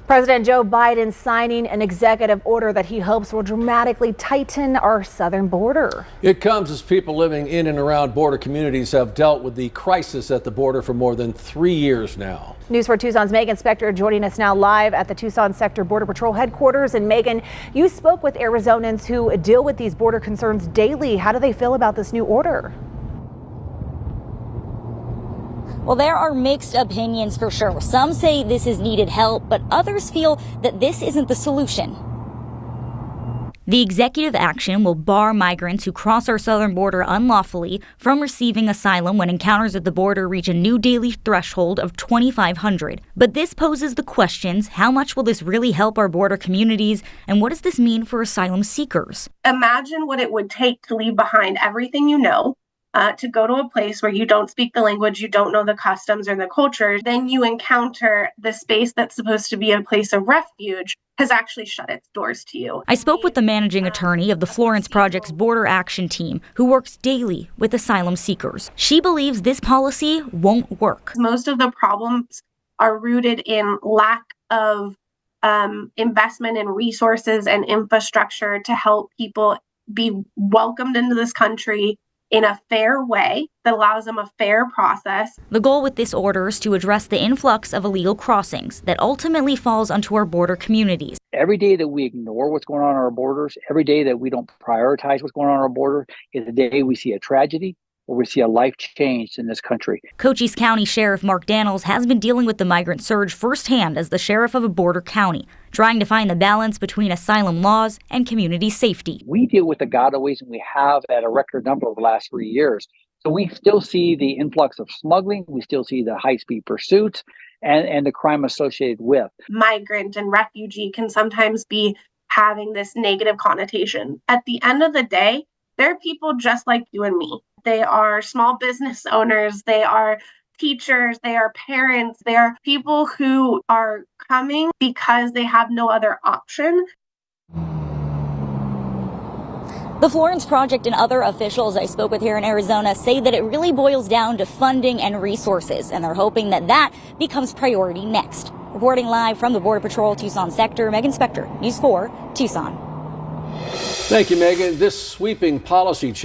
President Joe Biden signing an executive order that he hopes will dramatically tighten our southern border. It comes as people living in and around border communities have dealt with the crisis at the border for more than 3 years now. News 4 Tucson's Megan Spector joining us now live at the Tucson Sector Border Patrol headquarters. And Megan, you spoke with Arizonans who deal with these border concerns daily. How do they feel about this new order? Well, there are mixed opinions for sure. Some say this is needed help, but others feel that this isn't the solution. The executive action will bar migrants who cross our southern border unlawfully from receiving asylum when encounters at the border reach a new daily threshold of 2,500. But this poses the questions: how much will this really help our border communities, and what does this mean for asylum seekers? Imagine what it would take to leave behind everything you know, to go to a place where you don't speak the language, you don't know the customs or the culture. Then you encounter the space that's supposed to be a place of refuge has actually shut its doors to you. I spoke with the managing attorney of the Florence Project's Border Action Team, who works daily with asylum seekers. She believes this policy won't work. Most of the problems are rooted in lack of investment in resources and infrastructure to help people be welcomed into this country in a fair way that allows them a fair process. The goal with this order is to address the influx of illegal crossings that ultimately falls onto our border communities. Every day that we ignore what's going on our borders, every day that we don't prioritize what's going on our border is the day we see a tragedy or we see a life changed in this country. Cochise County Sheriff Mark Daniels has been dealing with the migrant surge firsthand as the sheriff of a border county, trying to find the balance between asylum laws and community safety. We deal with the gotaways, and we have at a record number over the last 3 years. So we still see the influx of smuggling. We still see the high-speed pursuits and the crime associated with. Migrant and refugee can sometimes be having this negative connotation. At the end of the day, they're people just like you and me. They are small business owners. They are teachers. They are parents. They are people who are coming because they have no other option. The Florence Project and other officials I spoke with here in Arizona say that it really boils down to funding and resources, and they're hoping that that becomes priority next. Reporting live from the Border Patrol Tucson Sector, Megan Spector, News 4, Tucson. Thank you, Megan. This sweeping policy change